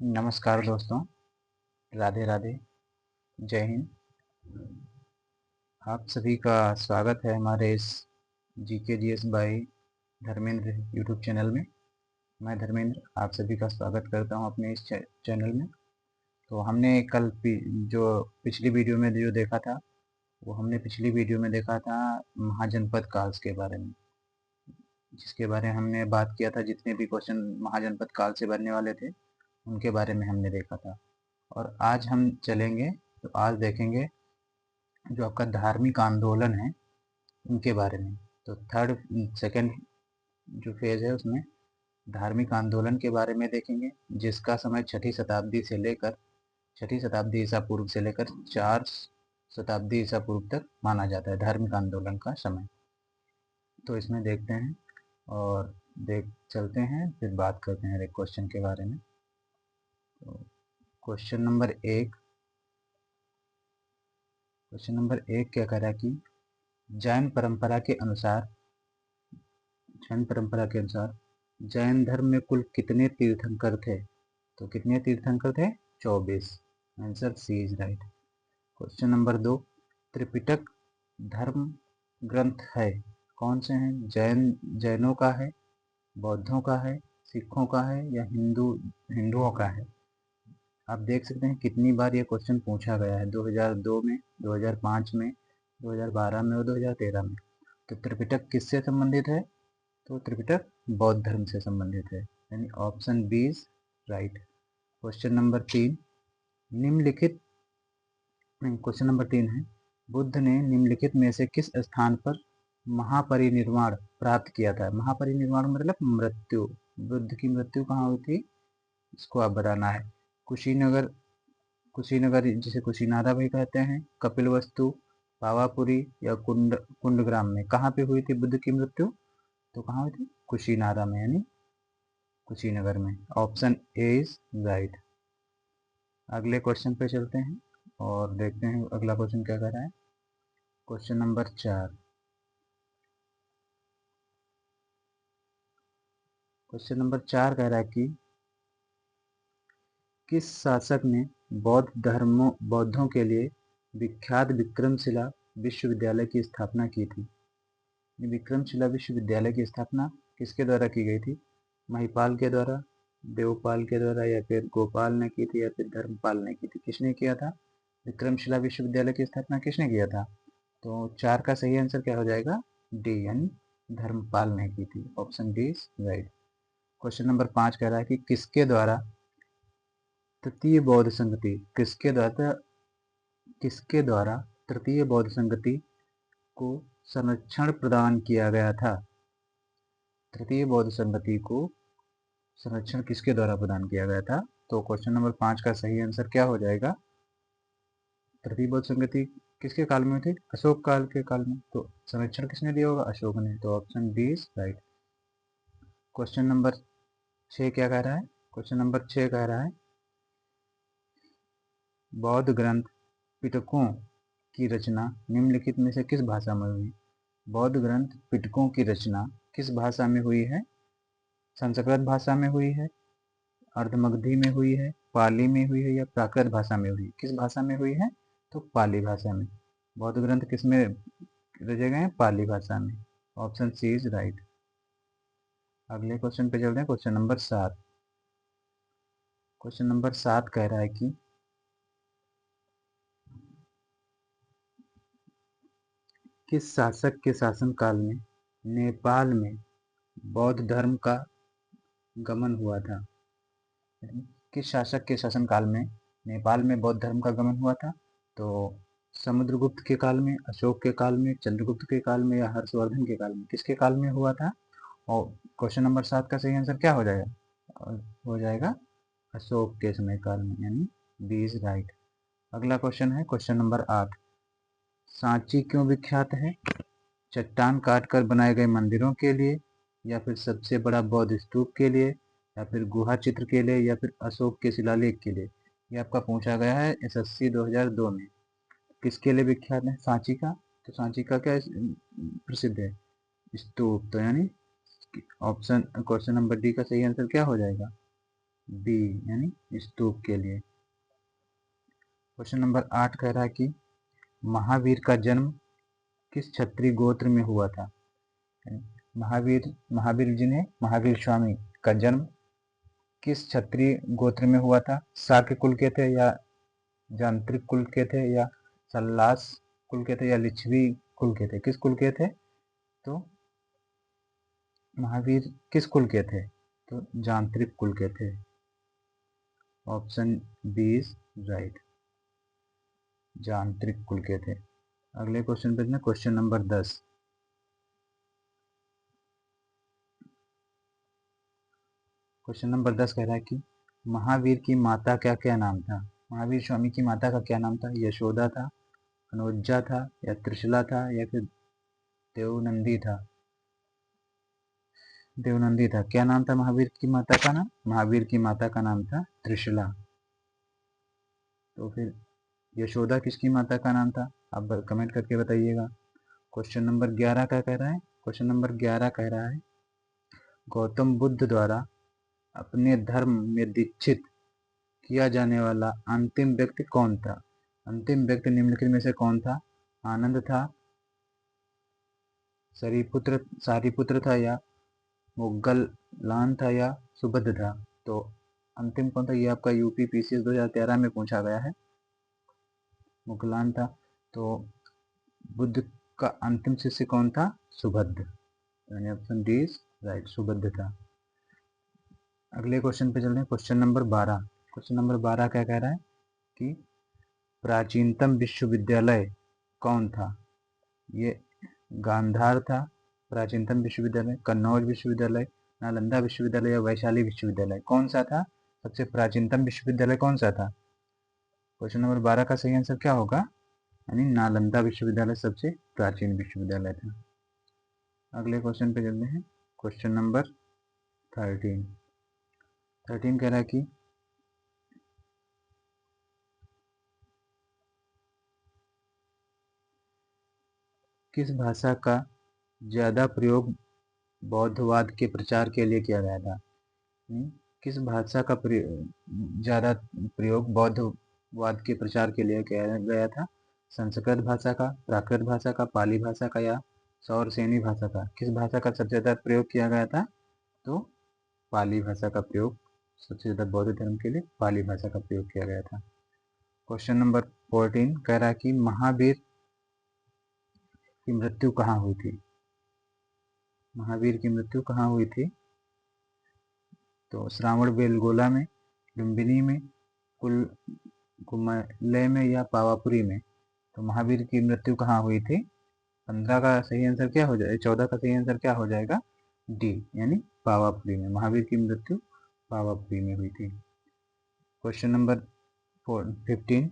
नमस्कार दोस्तों, राधे राधे, जय हिंद। आप सभी का स्वागत है हमारे इस GK GS by Dharmendra YouTube channel में। मैं धर्मेंद्र आप सभी का स्वागत करता हूं अपने इस चैनल में। तो हमने कल जो पिछली वीडियो में जो देखा था, वो हमने पिछली वीडियो में देखा था महाजनपद काल्स के बारे में, जिसके बारे में हमने बात किया था। जितने भी क्वेश्चन महाजनपद काल से बनने वाले थे, उनके बारे में हमने देखा था। और आज हम चलेंगे, तो आज देखेंगे जो आपका धार्मिक आंदोलन है उनके बारे में। तो सेकंड जो फेज है उसमें धार्मिक आंदोलन के बारे में देखेंगे, जिसका समय छठी शताब्दी ईसा पूर्व से लेकर 4 शताब्दी ईसा पूर्व तक माना जाता है धार्मिक आंदोलन का समय। तो इसमें देखते हैं और चलते हैं, फिर बात करते हैं एक क्वेश्चन के बारे में। तो क्वेश्चन नंबर एक क्या कह रहा है कि जैन परंपरा के अनुसार जैन धर्म में कुल कितने तीर्थंकर थे? तो कितने तीर्थंकर थे? 24। Answer C is right. Question number 2, Tripitaka धर्म ग्रंथ है कौन से हैं? जैनों का है, बौद्धों का है, सिखों का है या हिंदुओं का है? आप देख सकते हैं कितनी बार ये क्वेश्चन पूछा गया है, 2002 में, 2005 में, 2012 में और 2013 में। तो त्रिपिटक किससे संबंधित है? तो त्रिपिटक बौद्ध धर्म से संबंधित है, यानी option B is right. Question number 3 निम्नलिखित क्वेश्चन नंबर 3 है, बुद्ध ने निम्नलिखित में से किस स्थान पर महापरिनिर्वाण प्राप्त किया था? महापरिनिर्वाण मतलब मृत्यु। बुद्ध की मृत्यु कहाँ हुई थी, इसको आप बताना है। कुशीनगर जिसे कुशीनारा भी कहते हैं, कपिलवस्तु, पावापुरी या कुंडग्राम में कहाँ पे हुई थी बुद्ध की मृत्यु? तो कहाँ हुई थी? कुशीनारा में, यानी कुशीनगर में। Option A is right. अगले क्वेश्चन पे चलते हैं और देखते हैं अगला क्वेश्चन क्या कह रहा है। क्वेश्चन नंबर 4 कह रहा है कि किस शासक ने बौद्धों के लिए विख्यात विक्रमशिला विश्वविद्यालय की स्थापना की थी? विक्रमशिला विश्वविद्यालय की स्थापना किसके द्वारा की गई थी? महिपाल के द्वारा, देवपाल के द्वारा, या फिर गोपाल ने की थी, या फिर धर्मपाल ने की थी? किसने किया था विक्रमशिला विश्वविद्यालय की स्थापना? किसने किया था? तो 4 का सही आंसर क्या हो जाएगा? डी, यानी धर्मपाल ने की थी। Option D is right. Question number 5 कह रहा है कि किसके द्वारा तृतीय बौद्ध संगति तृतीय बौद्ध संगति को संरक्षण प्रदान किया गया था? तृतीय बौद्ध संगति को संरक्षण किसके द्वारा प्रदान किया गया था? तो क्वेश्चन नंबर 5 का सही आंसर क्या हो जाएगा? तृतीय बौद्ध संगति किसके काल में थी? अशोक काल के काल में। तो संरक्षण किसने दिया होगा? अशोक ने। तो option B is right. Question number 6 क्या कह रहा है? क्वेश्चन नंबर 6 कह रहा है बौद्ध ग्रंथ पिटकों की रचना निम्नलिखित में से किस भाषा में हुई? बौद्ध ग्रंथ पिटकों की रचना किस भाषा में हुई है? संस्कृत भाषा में हुई है, अर्धमगधी में हुई है, पाली में हुई है या प्राकृत भाषा में हुई? किस भाषा में हुई है? तो पाली भाषा में। बौद्ध ग्रंथ किस में रचे गए हैं? पाली भाषा में। Option C is right. अगले क्वेश्चन पे चलते हैं। क्वेश्चन नंबर 7 कह रहा है कि किस शासक के शासनकाल में नेपाल में बौद्ध धर्म का गमन हुआ था? किस शासक के शासनकाल में नेपाल में बौद्ध धर्म का गमन हुआ था? तो समुद्रगुप्त के काल में, अशोक के काल में, चंद्रगुप्त के काल में या हर्षवर्धन के काल में? किसके काल में हुआ था? और क्वेश्चन नंबर 7 का सही आंसर क्या हो जाएगा? हो जाएगा अशोक के समय काल में, यानी बी इज राइट। अगला क्वेश्चन है क्वेश्चन नंबर 8, सांची क्यों विख्यात है? चट्टान काट कर बनाए गए मंदिरों के लिए, या फिर सबसे बड़ा बौद्ध स्तूप के लिए, या फिर गुहा चित्र के लिए, या फिर अशोक के शिलालेख के लिए? ये आपका पूछा गया है SSC 2002 में। किसके लिए विख्यात है सांची का? तो सांची का क्या प्रसिद्ध है? स्तूप। तो यानी ऑप्शन क्वेश्चन नंबर डी का सही आंसर क्या हो जाएगा? बी यानी स्तूप के लिए। क्वेश्चन नंबर 8 कह रहा है कि महावीर का जन्म किस क्षत्रिय गोत्र में हुआ था। महावीर जी ने महावीर स्वामी का जन्म किस क्षत्रिय गोत्र में हुआ था। शाक्य कुल के थे या यांत्रिक कुल के थे या सल्लास कुल के थे या लिच्छवी कुल के थे। किस कुल के थे? तो महावीर किस कुल के थे? तो यांत्रिक कुल के थे। ऑप्शन बी इज राइट, यांत्रिक कुल के थे। अगले क्वेश्चन पे क्वेश्चन नंबर 10। क्वेश्चन नंबर 10 कह रहा है कि महावीर की माता का क्या नाम था। महावीर स्वामी की माता का क्या नाम था? यशोदा था, अनुज्जा था या त्रिशला था या फिर देवनंदी था। देवनंदी था। क्या नाम था महावीर की माता का? नाम महावीर की माता का नाम था त्रिशला। तो फिर यशोदा किसकी माता का नाम था? आप कमेंट करके बताइएगा। क्वेश्चन नंबर 11 क्या कह रहा है? क्वेश्चन नंबर 11 कह रहा है गौतम बुद्ध द्वारा अपने धर्म में दीक्षित किया जाने वाला अंतिम व्यक्ति कौन था। अंतिम व्यक्ति निम्नलिखित में से कौन था? आनंद था, सारिपुत्र था या मोग्गलान था या सुबुद्ध था। तो अंतिम कौन था? ये आपका यूपी पीसीएस 2013 में पूछा गया है। मोग्गलान था। तो बुद्ध का अंतिम शिष्य कौन था? सुबुद्ध। यानी ऑप्शन डी इज राइट, सुबुद्ध था। अगले क्वेश्चन पे चलते हैं। Question number 12। क्वेश्चन नंबर 12 क्या कह रहा है कि प्राचीनतम विश्वविद्यालय कौन था। ये गांधार था प्राचीनतम विश्वविद्यालय, कन्नौज विश्वविद्यालय, नालंदा विश्वविद्यालय या वैशाली विश्वविद्यालय। कौन सा था सबसे प्राचीनतम विश्वविद्यालय? कौन सा था? क्वेश्चन नंबर 12 का सही आंसर क्या होगा? यानी नालंदा विश्वविद्यालय सबसे प्राचीन विश्वविद्यालय था। अगले क्वेश्चन पे चलते हैं। क्वेश्चन नंबर 13 कह रहा है कि किस भाषा का ज्यादा प्रयोग बौद्धवाद के प्रचार के लिए किया गया था। किस भाषा का ज्यादा प्रयोग बौद्धवाद के प्रचार के लिए किया गया था। संस्कृत भाषा का, प्राकृत भाषा का, पाली भाषा का या सौरसेनी भाषा का। किस भाषा का सबसे ज्यादा प्रयोग किया गया था? तो पाली भाषा का प्रयोग सबसे ज्यादा बौद्ध धर्म के लिए पाली भाषा का प्रयोग किया गया था। क्वेश्चन नंबर 14 कह रहा है कि महावीर की मृत्यु कहाँ हुई थी। महावीर की मृत्यु कहाँ हुई थी? तो श्रावण बेलगोला में, लुम्बिनी में, कुमले में या पावापुरी में। तो महावीर की मृत्यु कहाँ हुई थी? 15 का सही आंसर क्या हो जाएगा? 14 का सही आंसर क्या हो जाएगा? डी यानी पावापुरी में। महावीर की मृत्यु पावापुरी में हुई थी। क्वेश्चन नंबर 15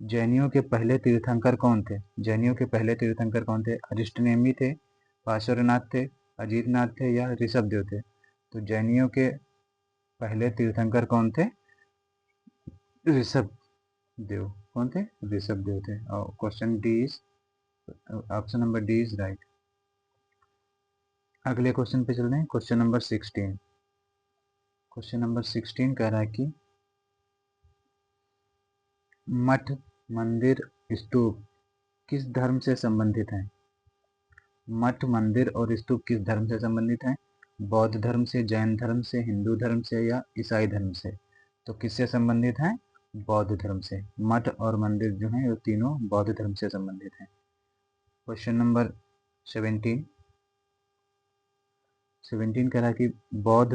जैनियों के पहले तीर्थंकर कौन थे। जैनियों के पहले तीर्थंकर कौन थे? अरिष्टनेमी थे, पार्श्वनाथ थे, अजीतनाथ थे या ऋषभदेव थे। तो जैनियों के पहले तीर्थंकर कौन थे? ऋषभदेव। कौन थे? ऋषभदेव थे। और question D is option number D is right. अगले क्वेश्चन पे चल रहे हैं। Question number 16। क्वेश्चन नंबर 16 कह रहा है कि मठ, मंदिर, स्तूप किस धर्म से संबंधित हैं। मठ, मंदिर और स्तूप किस धर्म से संबंधित हैं? बौद्ध धर्म से, जैन धर्म से, हिंदू धर्म से या ईसाई धर्म से। तो किससे संबंधित हैं? बौद्ध धर्म से। मठ और मंदिर जो हैं वो तीनों बौद्ध धर्म से संबंधित हैं। क्वेश्चन नंबर 17 कह रहा है कि बौद्ध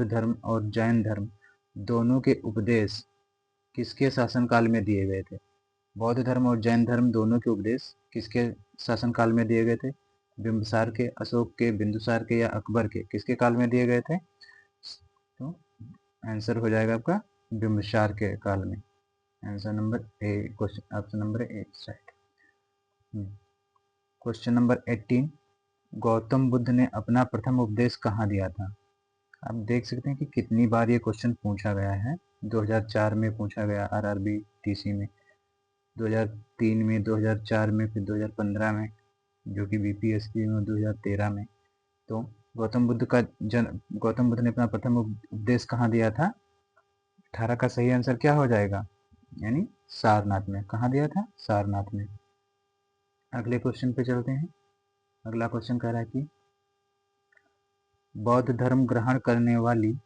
धर्म और जैन धर्म दोनों के उपदेश किसके शासनकाल में दिए गए थे। बौद्ध धर्म और जैन धर्म दोनों के उपदेश किसके शासनकाल में दिए गए थे? बिंबिसार के, अशोक के, बिंदुसार के या अकबर के। किसके काल में दिए गए थे? तो आंसर हो जाएगा आपका बिंबिसार के काल में। Answer number A, question option number A right. Question number 18 Gautam Buddha ने अपना प्रथम उपदेश कहाँ दिया था। आप देख सकते हैं कि कितनी बार ये क्वेश्चन पूछा गया है। 2004 में पूछा गया आरआरबी टीसी में, 2003 में, 2004 में, फिर 2015 में, जो कि बीपीएससी में 2013 में। तो गौतम बुद्ध ने अपना प्रथम उपदेश कहाँ दिया था? 18 का सही आंसर क्या हो जाएगा? यानी सारनाथ में। कहाँ दिया था? सारनाथ में। अगले क्वेश्चन पे चलते हैं। अगला क्वेश्चन कह रहा है कि बौद्ध धर्म ग्रहण करने वाली